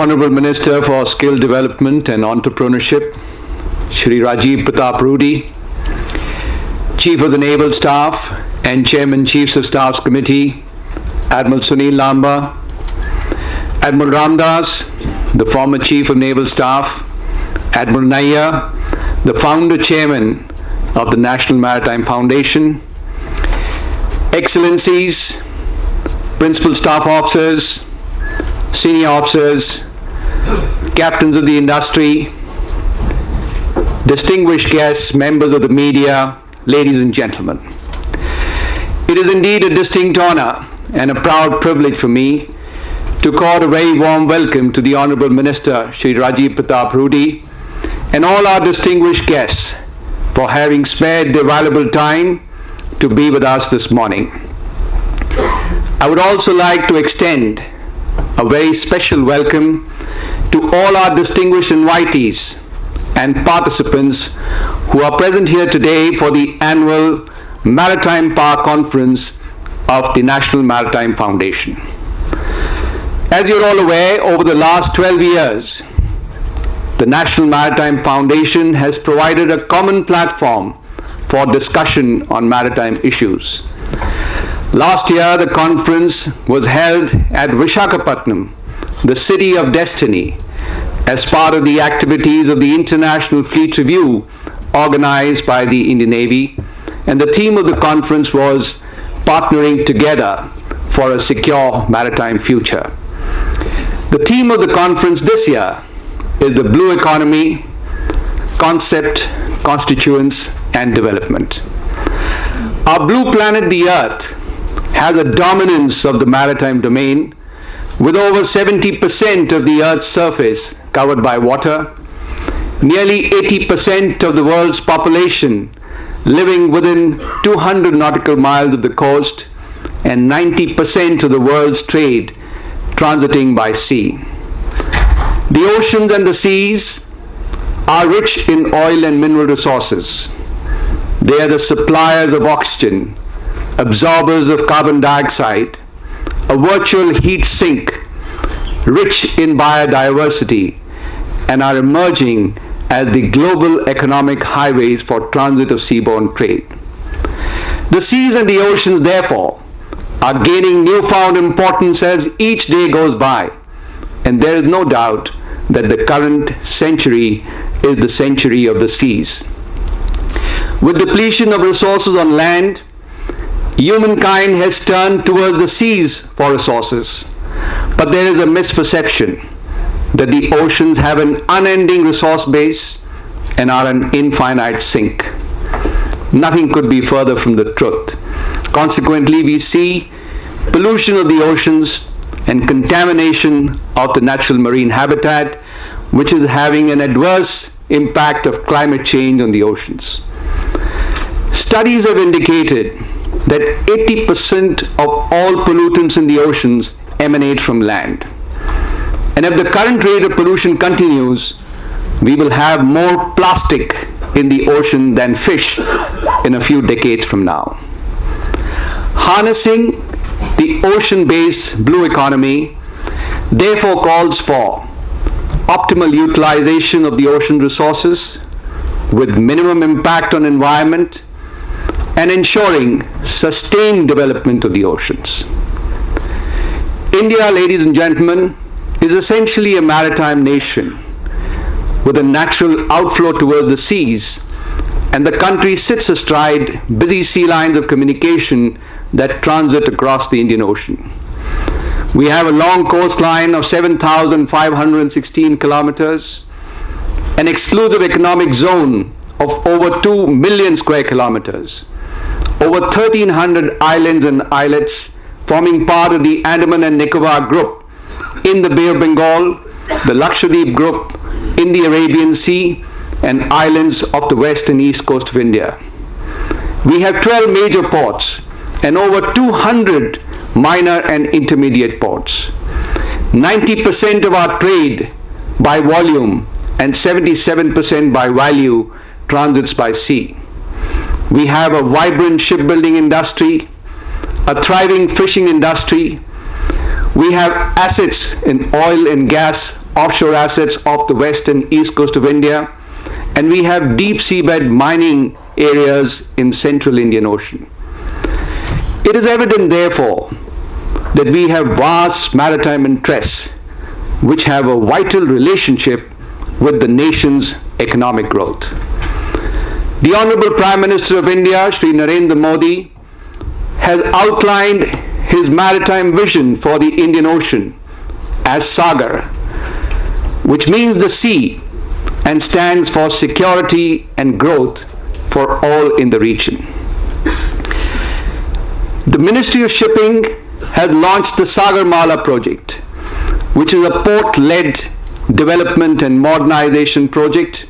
Honorable Minister for Skill Development and Entrepreneurship, Shri Rajiv Pratap Rudy, Chief of the Naval Staff and Chairman Chiefs of Staffs Committee, Admiral Sunil Lamba, Admiral Ramdas, the former Chief of Naval Staff, Admiral Nayyar, the Founder Chairman of the National Maritime Foundation, Excellencies, Principal Staff Officers, Senior Officers, Captains of the Industry, distinguished guests, members of the media, ladies and gentlemen. It is indeed a distinct honor and a proud privilege for me to accord a very warm welcome to the Honorable Minister, Shri Rajiv Pratap Rudy, and all our distinguished guests for having spared their valuable time to be with us this morning. I would also like to extend a very special welcome to all our distinguished invitees and participants who are present here today for the annual Maritime Power Conference of the National Maritime Foundation. As you're all aware, over the last 12 years, the National Maritime Foundation has provided a common platform for discussion on maritime issues. Last year, the conference was held at Visakhapatnam, the city of destiny, as part of the activities of the International Fleet Review organized by the Indian Navy, and the theme of the conference was Partnering Together for a Secure Maritime Future. The theme of the conference this year is the Blue Economy, Concept, Constituents, and Development. Our blue planet, the Earth, has a dominance of the maritime domain, with over 70% of the Earth's surface covered by water, nearly 80% of the world's population living within 200 nautical miles of the coast, and 90% of the world's trade transiting by sea. The oceans and the seas are rich in oil and mineral resources. They are the suppliers of oxygen, absorbers of carbon dioxide, a virtual heat sink, rich in biodiversity, and are emerging as the global economic highways for transit of seaborne trade. The seas and the oceans, therefore, are gaining newfound importance as each day goes by, and there is no doubt that the current century is the century of the seas. With depletion of resources on land, humankind has turned towards the seas for resources, but there is a misperception that the oceans have an unending resource base and are an infinite sink. Nothing could be further from the truth. Consequently, we see pollution of the oceans and contamination of the natural marine habitat, which is having an adverse impact of climate change on the oceans. Studies have indicated that 80% of all pollutants in the oceans emanate from land. And if the current rate of pollution continues, we will have more plastic in the ocean than fish in a few decades from now. Harnessing the ocean-based blue economy therefore calls for optimal utilization of the ocean resources with minimum impact on environment and ensuring sustained development of the oceans. India, ladies and gentlemen, is essentially a maritime nation with a natural outflow towards the seas, and the country sits astride busy sea lines of communication that transit across the Indian Ocean. We have a long coastline of 7,516 kilometers, an exclusive economic zone of over 2 million square kilometers, over 1,300 islands and islets forming part of the Andaman and Nicobar Group in the Bay of Bengal, the Lakshadweep Group in the Arabian Sea, and islands of the west and east coast of India. We have 12 major ports and over 200 minor and intermediate ports. 90% of our trade by volume and 77% by value transits by sea. We have a vibrant shipbuilding industry, a thriving fishing industry. We have assets in oil and gas offshore assets off the west and east coast of India, and we have deep seabed mining areas in central Indian Ocean. It is evident, therefore, that we have vast maritime interests which have a vital relationship with the nation's economic growth. The Honorable Prime Minister of India, Shri Narendra Modi, has outlined his maritime vision for the Indian Ocean as Sagar, which means the sea and stands for security and growth for all in the region. The Ministry of Shipping has launched the Sagarmala project, which is a port-led development and modernization project,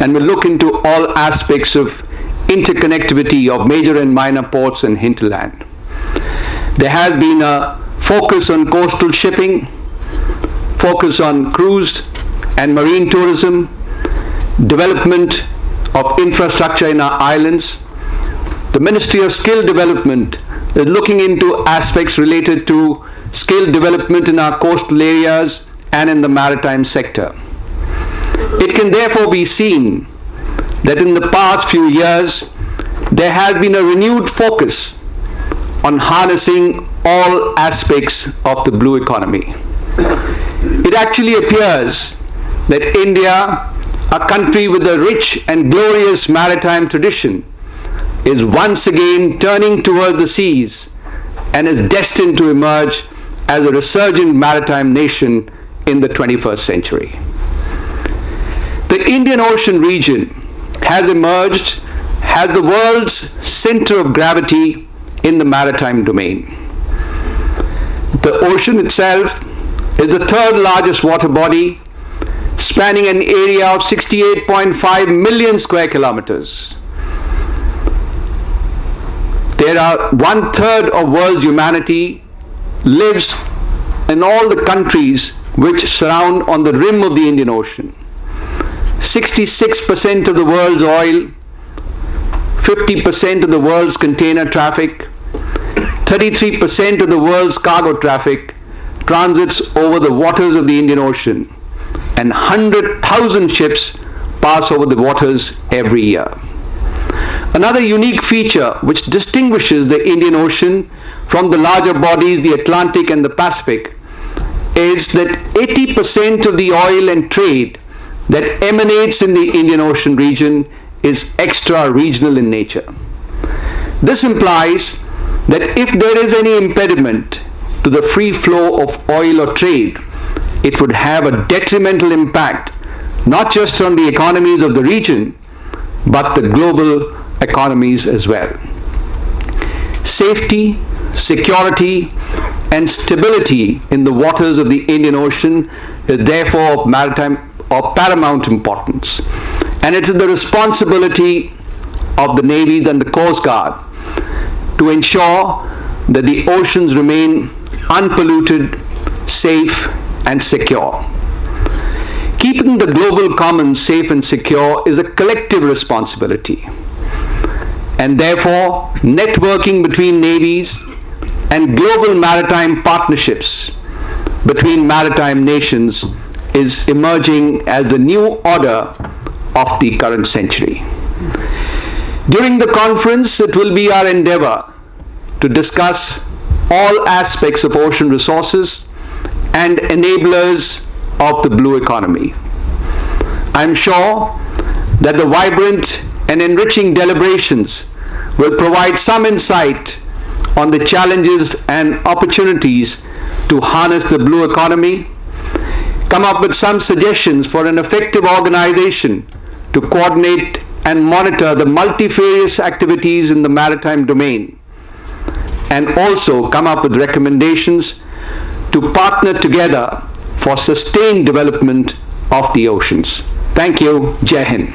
and will look into all aspects of interconnectivity of major and minor ports and hinterland. There has been a focus on coastal shipping, focus on cruise and marine tourism, development of infrastructure in our islands. The Ministry of Skill Development is looking into aspects related to skill development in our coastal areas and in the maritime sector. It can therefore be seen that in the past few years, there has been a renewed focus on harnessing all aspects of the blue economy. It actually appears that India, a country with a rich and glorious maritime tradition, is once again turning towards the seas and is destined to emerge as a resurgent maritime nation in the 21st century. The Indian Ocean region has emerged as the world's center of gravity in the maritime domain. The ocean itself is the third largest water body, spanning an area of 68.5 million square kilometers. There are 1/3 of world's humanity lives in all the countries which surround on the rim of the Indian Ocean. 66% of the world's oil, 50% of the world's container traffic, 33% of the world's cargo traffic transits over the waters of the Indian Ocean, and 100,000 ships pass over the waters every year. Another unique feature which distinguishes the Indian Ocean from the larger bodies, the Atlantic and the Pacific, is that 80% of the oil and trade that emanates in the Indian Ocean region is extra-regional in nature. This implies that if there is any impediment to the free flow of oil or trade, it would have a detrimental impact not just on the economies of the region, but the global economies as well. Safety, security, and stability in the waters of the Indian Ocean is therefore of paramount importance, and it is the responsibility of the Navy and the Coast Guard to ensure that the oceans remain unpolluted, safe, and secure. Keeping the global commons safe and secure is a collective responsibility, and therefore networking between navies and global maritime partnerships between maritime nations is emerging as the new order of the current century. During the conference, it will be our endeavor to discuss all aspects of ocean resources and enablers of the blue economy. I am sure that the vibrant and enriching deliberations will provide some insight on the challenges and opportunities to harness the blue economy, come up with some suggestions for an effective organization to coordinate and monitor the multifarious activities in the maritime domain, and also come up with recommendations to partner together for sustained development of the oceans. Thank you. Jai Hind.